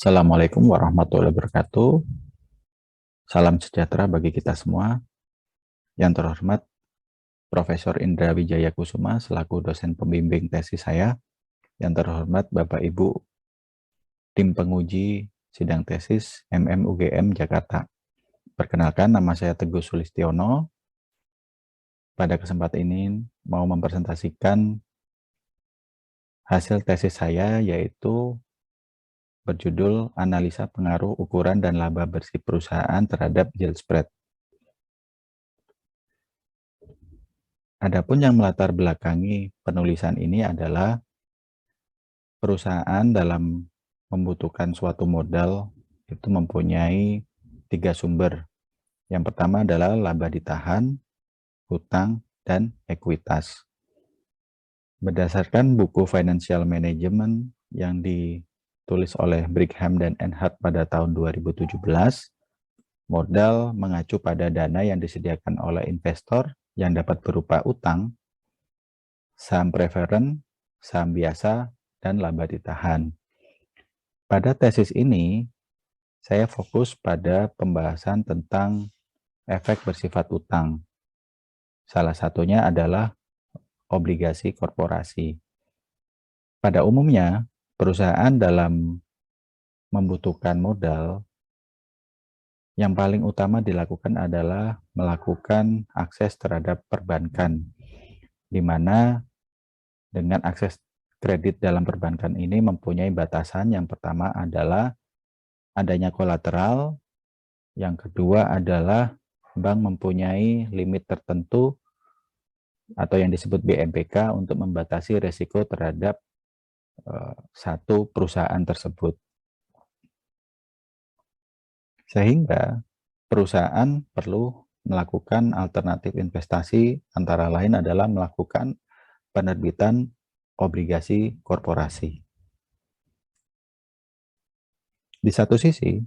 Assalamualaikum warahmatullahi wabarakatuh. Salam sejahtera bagi kita semua. Yang terhormat Profesor Indra Wijaya Kusuma selaku dosen pembimbing tesis saya. Yang terhormat Bapak Ibu tim penguji sidang tesis UGM Jakarta. Perkenalkan, nama saya Teguh Sulistiono. Pada kesempatan ini mau mempresentasikan hasil tesis saya, yaitu berjudul Analisa Pengaruh Ukuran dan Laba Bersih Perusahaan Terhadap Yield Spread. Adapun yang melatar belakangi penulisan ini adalah perusahaan dalam membutuhkan suatu modal itu mempunyai 3 sumber. Yang pertama adalah laba ditahan, hutang, dan ekuitas. Berdasarkan buku Financial Management yang ditulis oleh Brigham dan Earnhardt pada tahun 2017, modal mengacu pada dana yang disediakan oleh investor yang dapat berupa utang, saham preferen, saham biasa, dan laba ditahan. Pada tesis ini, saya fokus pada pembahasan tentang efek bersifat utang. Salah satunya adalah obligasi korporasi. Pada umumnya, perusahaan dalam membutuhkan modal, yang paling utama dilakukan adalah melakukan akses terhadap perbankan, di mana dengan akses kredit dalam perbankan ini mempunyai batasan. Yang pertama adalah adanya kolateral, yang kedua adalah bank mempunyai limit tertentu atau yang disebut BMPK untuk membatasi risiko terhadap satu perusahaan tersebut. Sehingga perusahaan perlu melakukan alternatif investasi, antara lain adalah melakukan penerbitan obligasi korporasi. Di satu sisi,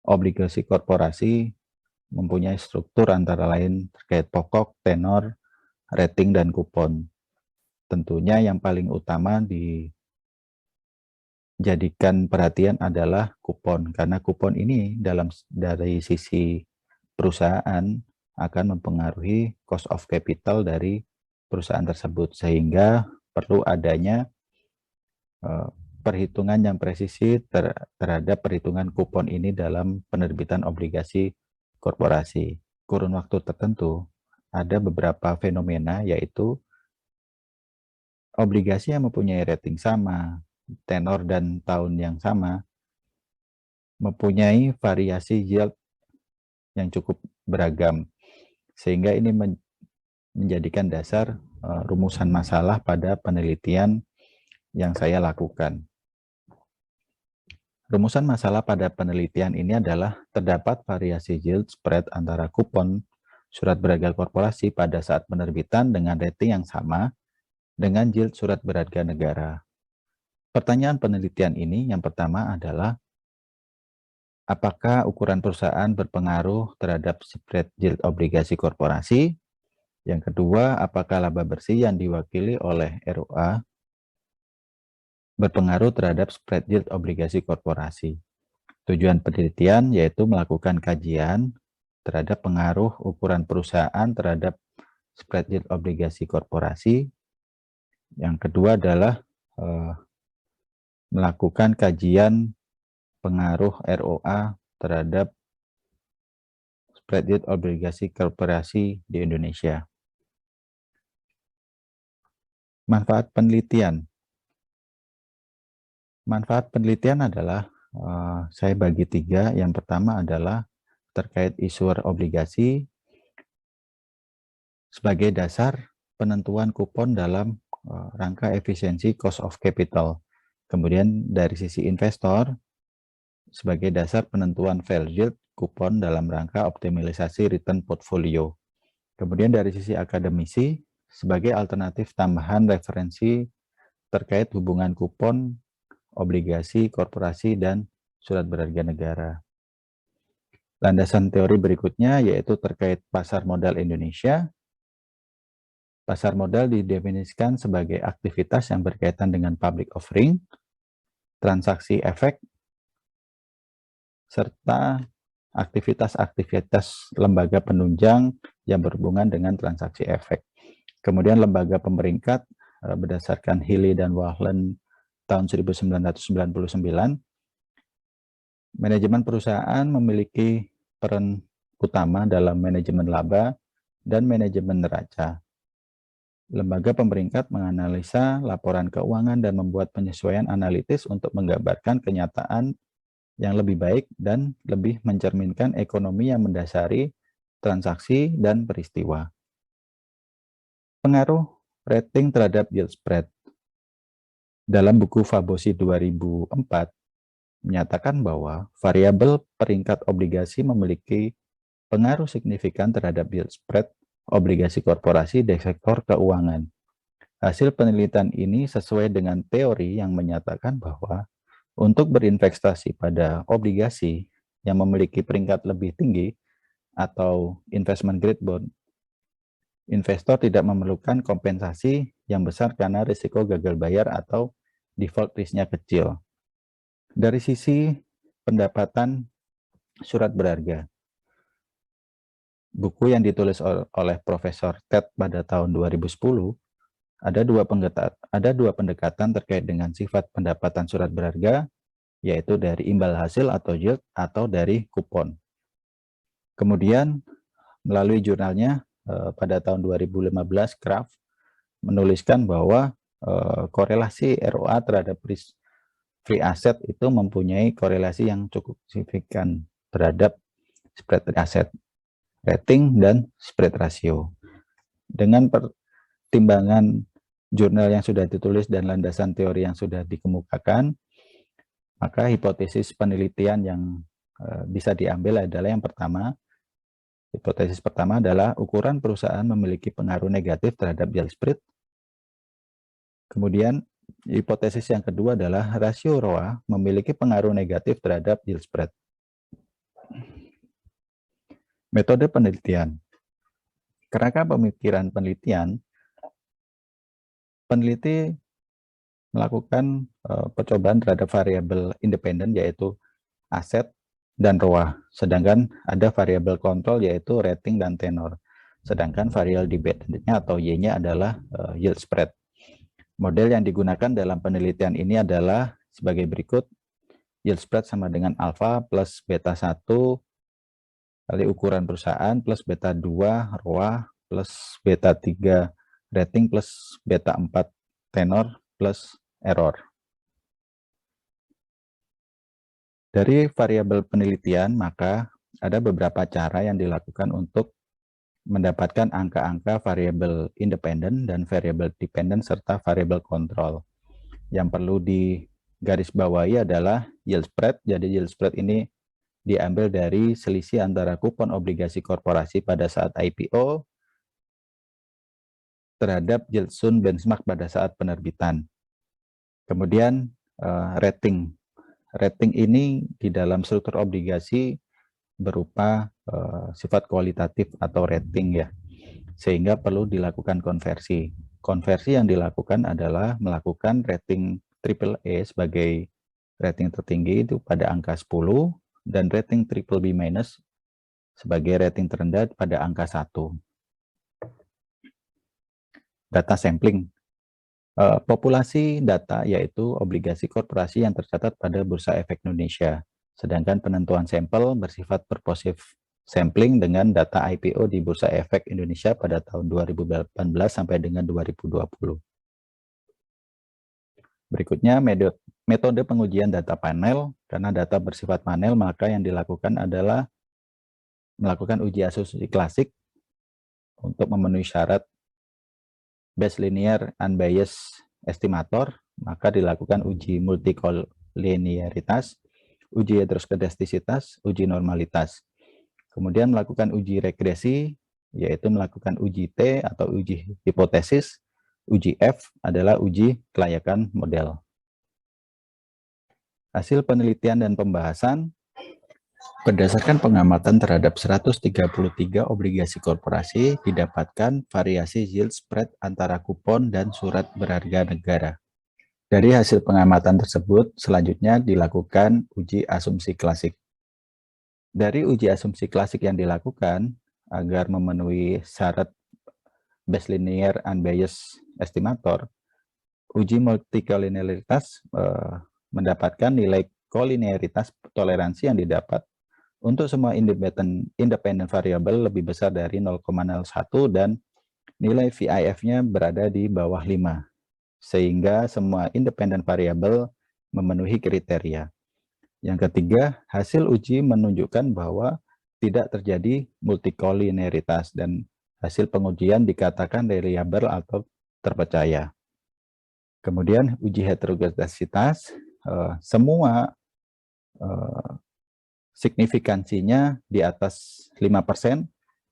obligasi korporasi mempunyai struktur antara lain terkait pokok, tenor, rating, dan kupon. Tentunya yang paling utama dijadikan perhatian adalah kupon, karena kupon ini dari sisi perusahaan akan mempengaruhi cost of capital dari perusahaan tersebut, sehingga perlu adanya perhitungan yang presisi terhadap perhitungan kupon ini dalam penerbitan obligasi korporasi. Kurun waktu tertentu ada beberapa fenomena, yaitu obligasi yang mempunyai rating sama, tenor dan tahun yang sama, mempunyai variasi yield yang cukup beragam, sehingga ini menjadikan dasar rumusan masalah pada penelitian yang saya lakukan. Rumusan masalah pada penelitian ini adalah terdapat variasi yield spread antara kupon surat berharga korporasi pada saat penerbitan dengan rating yang sama dengan yield surat berharga negara. Pertanyaan penelitian ini yang pertama adalah, apakah ukuran perusahaan berpengaruh terhadap spread yield obligasi korporasi? Yang kedua, apakah laba bersih yang diwakili oleh ROA berpengaruh terhadap spread yield obligasi korporasi? Tujuan penelitian yaitu melakukan kajian terhadap pengaruh ukuran perusahaan terhadap spread yield obligasi korporasi. Yang kedua adalah melakukan kajian pengaruh ROA terhadap spread yield obligasi korporasi di Indonesia. Manfaat penelitian. Manfaat penelitian adalah saya bagi 3. Yang pertama adalah terkait issuer obligasi sebagai dasar penentuan kupon dalam rangka efisiensi cost of capital. Kemudian dari sisi investor sebagai dasar penentuan value yield kupon dalam rangka optimalisasi return portfolio. Kemudian dari sisi akademisi sebagai alternatif tambahan referensi terkait hubungan kupon, obligasi korporasi, dan surat berharga negara. Landasan teori berikutnya yaitu terkait pasar modal Indonesia. Pasar modal didefinisikan sebagai aktivitas yang berkaitan dengan public offering, transaksi efek, serta aktivitas-aktivitas lembaga penunjang yang berhubungan dengan transaksi efek. Kemudian lembaga pemeringkat berdasarkan Healy dan Wahlen tahun 1999, manajemen perusahaan memiliki peran utama dalam manajemen laba dan manajemen neraca. Lembaga pemeringkat menganalisa laporan keuangan dan membuat penyesuaian analitis untuk menggambarkan kenyataan yang lebih baik dan lebih mencerminkan ekonomi yang mendasari transaksi dan peristiwa. Pengaruh rating terhadap yield spread. Dalam buku Fabosi 2004, menyatakan bahwa variabel peringkat obligasi memiliki pengaruh signifikan terhadap yield spread obligasi korporasi di sektor keuangan. Hasil penelitian ini sesuai dengan teori yang menyatakan bahwa untuk berinvestasi pada obligasi yang memiliki peringkat lebih tinggi atau investment grade bond, investor tidak memerlukan kompensasi yang besar karena risiko gagal bayar atau default risk-nya kecil. Dari sisi pendapatan surat berharga, buku yang ditulis oleh Profesor Ted pada tahun 2010, ada dua pendekatan terkait dengan sifat pendapatan surat berharga, yaitu dari imbal hasil atau yield atau dari kupon. Kemudian melalui jurnalnya pada tahun 2015, Kraft menuliskan bahwa korelasi ROA terhadap free asset itu mempunyai korelasi yang cukup signifikan terhadap spread asset, rating, dan spread ratio. Dengan pertimbangan jurnal yang sudah ditulis dan landasan teori yang sudah dikemukakan, maka hipotesis penelitian yang bisa diambil adalah yang pertama. Hipotesis pertama adalah ukuran perusahaan memiliki pengaruh negatif terhadap yield spread. Kemudian hipotesis yang kedua adalah rasio ROA memiliki pengaruh negatif terhadap yield spread. Metode penelitian. Kerangka pemikiran penelitian, peneliti melakukan percobaan terhadap variabel independen yaitu aset dan ROA, sedangkan ada variabel kontrol yaitu rating dan tenor, sedangkan variabel dependentnya atau Y-nya adalah yield spread. Model yang digunakan dalam penelitian ini adalah sebagai berikut. Yield spread sama dengan alfa plus beta 1 kali ukuran perusahaan plus beta 2 ROA plus beta 3 rating plus beta 4 tenor plus error. Dari variabel penelitian, maka ada beberapa cara yang dilakukan untuk mendapatkan angka-angka variabel independen dan variabel dependen serta variabel kontrol. Yang perlu digarisbawahi adalah yield spread. Jadi yield spread ini diambil dari selisih antara kupon obligasi korporasi pada saat IPO terhadap yield Sun benchmark pada saat penerbitan. Kemudian rating. Rating ini di dalam struktur obligasi berupa sifat kualitatif atau rating ya, sehingga perlu dilakukan konversi. Konversi yang dilakukan adalah melakukan rating AAA sebagai rating tertinggi itu pada angka 10 dan rating BBB- sebagai rating terendah pada angka 1. Data sampling. Populasi data yaitu obligasi korporasi yang tercatat pada Bursa Efek Indonesia. Sedangkan penentuan sampel bersifat purposive sampling dengan data IPO di Bursa Efek Indonesia pada tahun 2018 sampai dengan 2020. Berikutnya metode pengujian data panel. Karena data bersifat panel, maka yang dilakukan adalah melakukan uji asumsi klasik untuk memenuhi syarat base linear unbiased estimator, maka dilakukan uji multikolinearitas, uji heteroskedastisitas, uji normalitas. Kemudian melakukan uji regresi, yaitu melakukan uji T atau uji hipotesis. Uji F adalah uji kelayakan model. Hasil penelitian dan pembahasan. Berdasarkan pengamatan terhadap 133 obligasi korporasi, didapatkan variasi yield spread antara kupon dan surat berharga negara. Dari hasil pengamatan tersebut, selanjutnya dilakukan uji asumsi klasik. Dari uji asumsi klasik yang dilakukan agar memenuhi syarat Bayes linear unbiased estimator, uji multikolinearitas mendapatkan nilai kolinearitas toleransi yang didapat untuk semua independent variabel lebih besar dari 0,01 dan nilai VIF-nya berada di bawah 5, sehingga semua independent variabel memenuhi kriteria. Yang ketiga, hasil uji menunjukkan bahwa tidak terjadi multikolinearitas dan hasil pengujian dikatakan reliable atau terpercaya. Kemudian uji heterogenesitas, semua signifikansinya di atas 5%,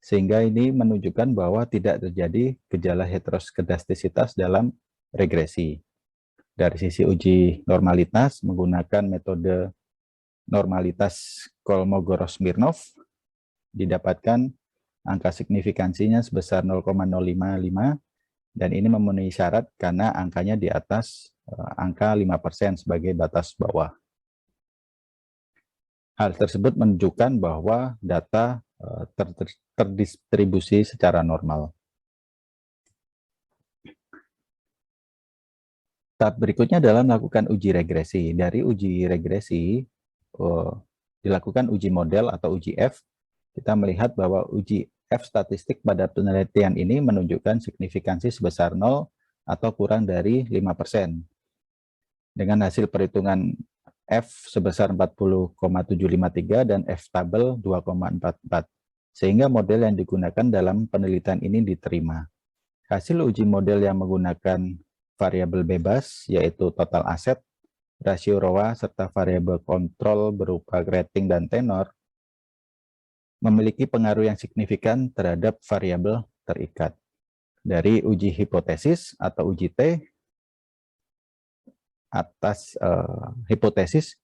sehingga ini menunjukkan bahwa tidak terjadi gejala heteroskedastisitas dalam regresi. Dari sisi uji normalitas menggunakan metode normalitas Kolmogorov-Smirnov, didapatkan angka signifikansinya sebesar 0,055 dan ini memenuhi syarat karena angkanya di atas angka 5% sebagai batas bawah. Hal tersebut menunjukkan bahwa data terdistribusi secara normal. Tahap berikutnya adalah melakukan uji regresi. Dari uji regresi, dilakukan uji model atau uji F. Kita melihat bahwa uji F statistik pada penelitian ini menunjukkan signifikansi sebesar 0 atau kurang dari 5%. Dengan hasil perhitungan F sebesar 40,753 dan F tabel 2,44. Sehingga model yang digunakan dalam penelitian ini diterima. Hasil uji model yang menggunakan variabel bebas, yaitu total aset, rasio ROA, serta variabel kontrol berupa rating dan tenor, memiliki pengaruh yang signifikan terhadap variabel terikat. Dari uji hipotesis atau uji T, atas hipotesis,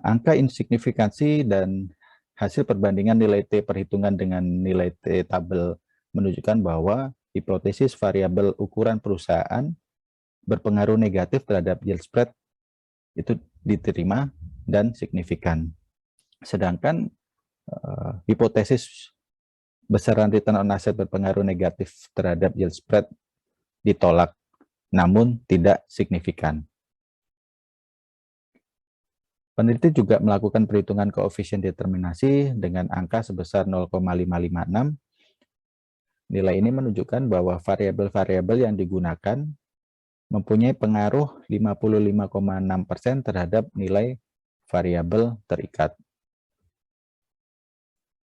angka insignifikansi dan hasil perbandingan nilai T perhitungan dengan nilai T tabel menunjukkan bahwa hipotesis variabel ukuran perusahaan berpengaruh negatif terhadap yield spread itu diterima dan signifikan. Sedangkan hipotesis besaran return on asset berpengaruh negatif terhadap yield spread ditolak, namun tidak signifikan. Peneliti juga melakukan perhitungan koefisien determinasi dengan angka sebesar 0,556. Nilai ini menunjukkan bahwa variabel-variabel yang digunakan mempunyai pengaruh 55,6% terhadap nilai variabel terikat.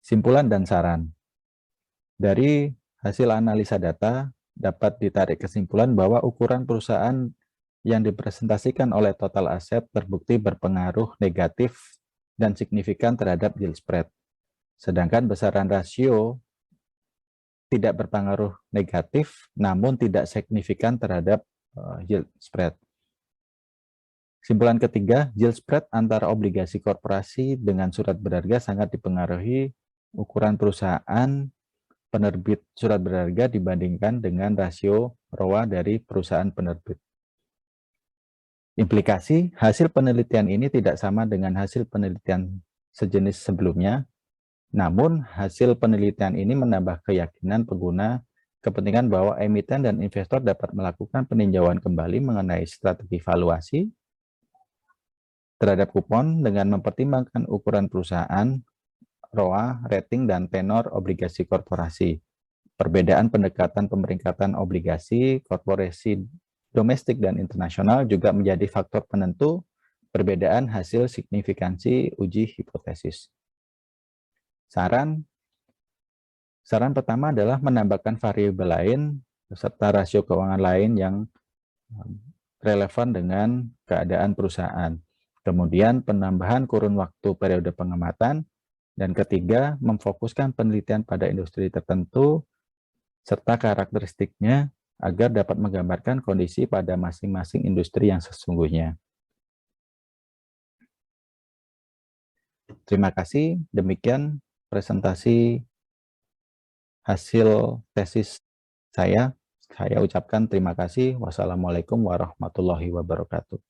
Simpulan dan saran. Dari hasil analisa data, dapat ditarik kesimpulan bahwa ukuran perusahaan yang dipresentasikan oleh total aset terbukti berpengaruh negatif dan signifikan terhadap yield spread. Sedangkan besaran rasio tidak berpengaruh negatif, namun tidak signifikan terhadap yield spread. Kesimpulan ketiga, yield spread antara obligasi korporasi dengan surat berharga sangat dipengaruhi ukuran perusahaan penerbit surat berharga dibandingkan dengan rasio ROA dari perusahaan penerbit. Implikasi, hasil penelitian ini tidak sama dengan hasil penelitian sejenis sebelumnya, namun hasil penelitian ini menambah keyakinan pengguna kepentingan bahwa emiten dan investor dapat melakukan peninjauan kembali mengenai strategi valuasi terhadap kupon dengan mempertimbangkan ukuran perusahaan, ROA, rating, dan tenor obligasi korporasi. Perbedaan pendekatan pemeringkatan obligasi korporasi domestik dan internasional juga menjadi faktor penentu perbedaan hasil signifikansi uji hipotesis. Saran pertama adalah menambahkan variabel lain serta rasio keuangan lain yang relevan dengan keadaan perusahaan. Kemudian penambahan kurun waktu periode pengamatan, dan ketiga memfokuskan penelitian pada industri tertentu serta karakteristiknya agar dapat menggambarkan kondisi pada masing-masing industri yang sesungguhnya. Terima kasih, demikian presentasi hasil tesis saya. Saya ucapkan terima kasih. Wassalamualaikum warahmatullahi wabarakatuh.